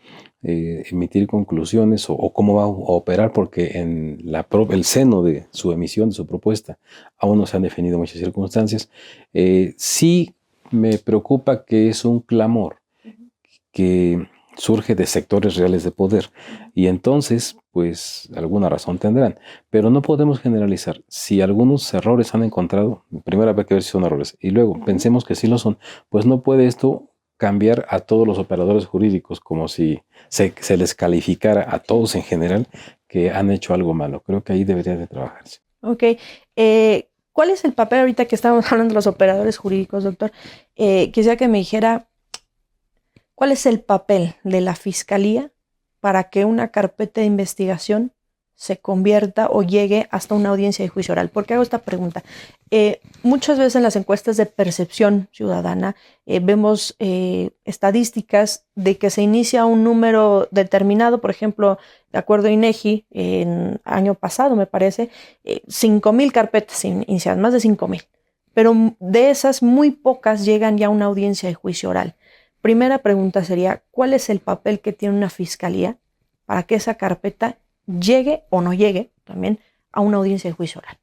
emitir conclusiones o cómo va a operar, porque en el seno de su emisión, de su propuesta, aún no se han definido muchas circunstancias. Sí me preocupa que es un clamor que surge de sectores reales de poder y entonces pues alguna razón tendrán, pero no podemos generalizar. Si algunos errores han encontrado, primero hay que ver si son errores y luego pensemos que sí lo son, pues no puede esto cambiar a todos los operadores jurídicos como si se les calificara a todos en general que han hecho algo malo. Creo que ahí debería de trabajarse. Ok. ¿Cuál es el papel ahorita que estamos hablando de los operadores jurídicos, doctor? Quisiera que me dijera ¿cuál es el papel de la Fiscalía para que una carpeta de investigación se convierta o llegue hasta una audiencia de juicio oral? ¿Por qué hago esta pregunta? Muchas veces en las encuestas de percepción ciudadana vemos estadísticas de que se inicia un número determinado, por ejemplo, de acuerdo a INEGI, en año pasado me parece, 5,000 carpetas iniciadas, más de 5,000, pero de esas muy pocas llegan ya a una audiencia de juicio oral. Primera pregunta sería, ¿cuál es el papel que tiene una fiscalía para que esa carpeta llegue o no llegue también a una audiencia de juicio oral?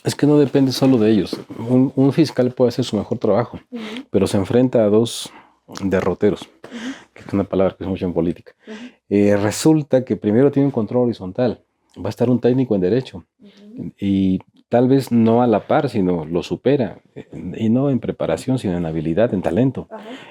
Es que no depende solo de ellos. Un fiscal puede hacer su mejor trabajo, pero se enfrenta a dos derroteros, que es una palabra que es mucho en política. Resulta que primero tiene un control horizontal. Va a estar un técnico en derecho y tal vez no a la par, sino lo supera, y no en preparación, sino en habilidad, en talento.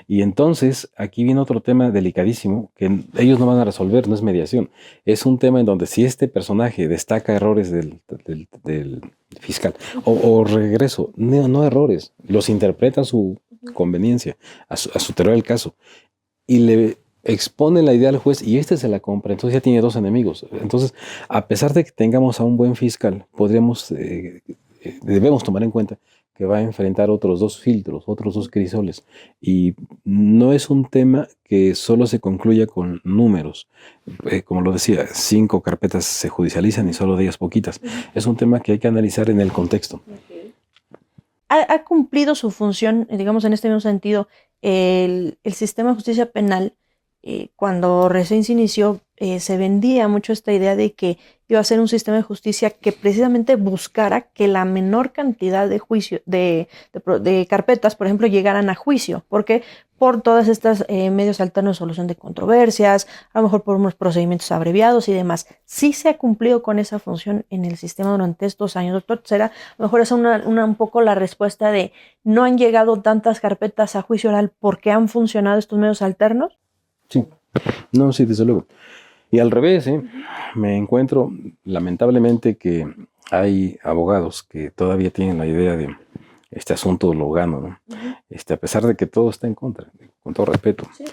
Y entonces aquí viene otro tema delicadísimo que ellos no van a resolver, no es mediación. Es un tema en donde si este personaje destaca errores del fiscal, o regreso, no errores, los interpreta a su conveniencia, a su teoría del caso, y le expone la idea al juez y este se la compra, entonces ya tiene dos enemigos. Entonces, a pesar de que tengamos a un buen fiscal, debemos tomar en cuenta que va a enfrentar otros dos filtros, otros dos crisoles. Y no es un tema que solo se concluya con números. Como lo decía, 5 carpetas se judicializan y solo de ellas poquitas. Es un tema que hay que analizar en el contexto. ¿Ha cumplido su función, digamos, en este mismo sentido, el sistema de justicia penal? Cuando recién se inició, se vendía mucho esta idea de que iba a ser un sistema de justicia que precisamente buscara que la menor cantidad de carpetas, por ejemplo, llegaran a juicio. ¿Por qué? por todas estas medios alternos de solución de controversias, a lo mejor por unos procedimientos abreviados y demás. ¿Sí se ha cumplido con esa función en el sistema durante estos años, doctor? ¿Será a lo mejor esa un poco la respuesta de no han llegado tantas carpetas a juicio oral porque han funcionado estos medios alternos? Sí, no, sí, desde luego. Y al revés, me encuentro lamentablemente que hay abogados que todavía tienen la idea de este asunto lo gano, ¿no? A pesar de que todo está en contra, con todo respeto. Sí.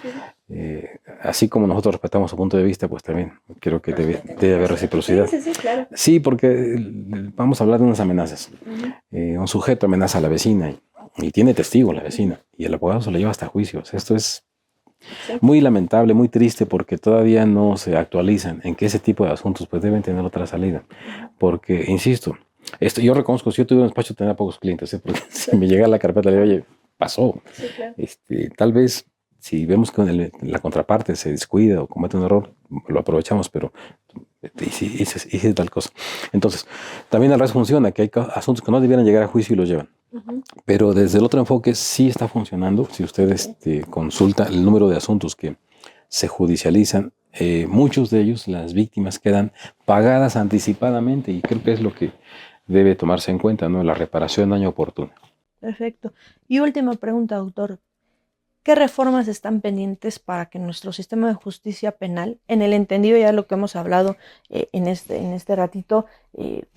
Así como nosotros respetamos su punto de vista, pues también creo que debe haber reciprocidad. Sí, claro. Sí, porque vamos a hablar de unas amenazas. Un sujeto amenaza a la vecina y tiene testigo la vecina, y el abogado se lo lleva hasta juicios. Esto es muy lamentable, muy triste, porque todavía no se actualizan en que ese tipo de asuntos pues deben tener otra salida. Porque, insisto, yo reconozco, si yo tuviera un despacho tenía pocos clientes, porque si me llega la carpeta le digo, oye, pasó. Sí, claro. Tal vez si vemos que la contraparte se descuida o comete un error, lo aprovechamos, pero hice tal cosa. Entonces, también al revés funciona, que hay asuntos que no debieran llegar a juicio y los llevan. Pero desde el otro enfoque sí está funcionando. Si usted consulta el número de asuntos que se judicializan, muchos de ellos, las víctimas quedan pagadas anticipadamente, y creo que es lo que debe tomarse en cuenta, ¿no? La reparación daño oportuno. Perfecto. Y última pregunta, doctor. ¿Qué reformas están pendientes para que nuestro sistema de justicia penal, en el entendido ya lo que hemos hablado en este ratito,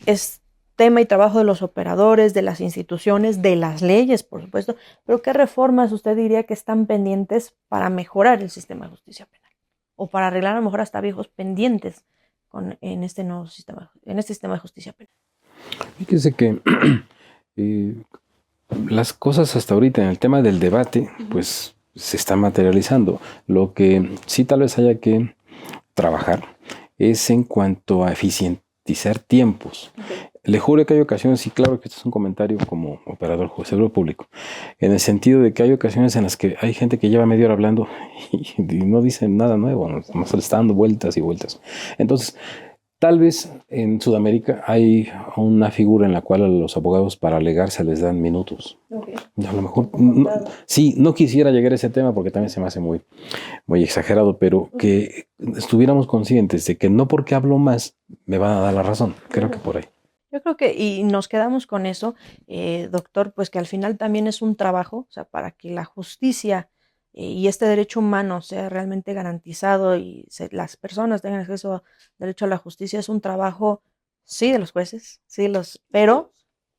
es tema y trabajo de los operadores, de las instituciones, de las leyes, por supuesto, pero qué reformas usted diría que están pendientes para mejorar el sistema de justicia penal o para arreglar a lo mejor hasta viejos pendientes en este nuevo sistema, en este sistema de justicia penal? Fíjese que las cosas hasta ahorita en el tema del debate, pues se está materializando. Lo que sí tal vez haya que trabajar es en cuanto a eficientizar tiempos. Okay. Le juro que hay ocasiones, y claro que esto es un comentario como operador seguro público, en el sentido de que hay ocasiones en las que hay gente que lleva media hora hablando y no dice nada nuevo, más le está dando vueltas y vueltas. Entonces, tal vez en Sudamérica hay una figura en la cual a los abogados para alegar se les dan minutos. Okay. A lo mejor, no quisiera llegar a ese tema porque también se me hace muy, muy exagerado, pero que estuviéramos conscientes de que no porque hablo más me van a dar la razón. Creo que por ahí. Yo creo que, y nos quedamos con eso, doctor, pues que al final también es un trabajo, o sea, para que la justicia y este derecho humano sea realmente garantizado y las personas tengan acceso a derecho a la justicia, es un trabajo, sí, de los jueces, sí, pero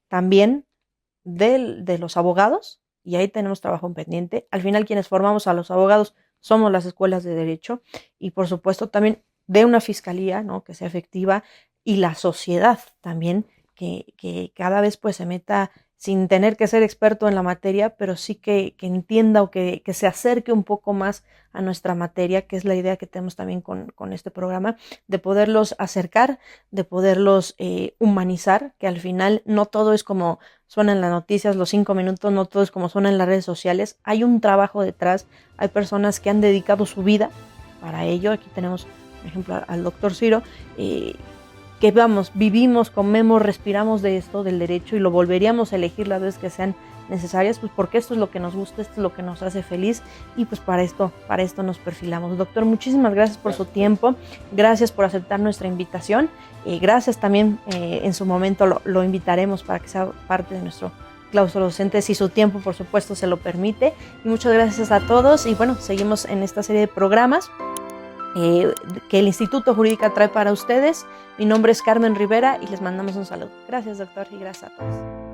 también de los abogados, y ahí tenemos trabajo pendiente. Al final quienes formamos a los abogados somos las escuelas de derecho, y por supuesto también de una fiscalía, ¿no?, que sea efectiva, y la sociedad también, que cada vez pues se meta sin tener que ser experto en la materia, pero sí que entienda o que se acerque un poco más a nuestra materia, que es la idea que tenemos también con este programa, de poderlos acercar, de poderlos humanizar, que al final no todo es como suena en las noticias, los 5 minutos, no todo es como suena en las redes sociales, hay un trabajo detrás, hay personas que han dedicado su vida para ello. Aquí tenemos, por ejemplo, al doctor Ciro, que vivimos, comemos, respiramos de esto, del derecho, y lo volveríamos a elegir las veces que sean necesarias, pues porque esto es lo que nos gusta, esto es lo que nos hace feliz, y pues para esto nos perfilamos. Doctor, muchísimas gracias por su tiempo, gracias por aceptar nuestra invitación, gracias también, en su momento lo invitaremos para que sea parte de nuestro claustro docente, si su tiempo por supuesto se lo permite, y muchas gracias a todos, y bueno, seguimos en esta serie de programas que el Instituto Jurídica trae para ustedes. Mi nombre es Carmen Rivera y les mandamos un saludo. Gracias, doctor, y gracias a todos.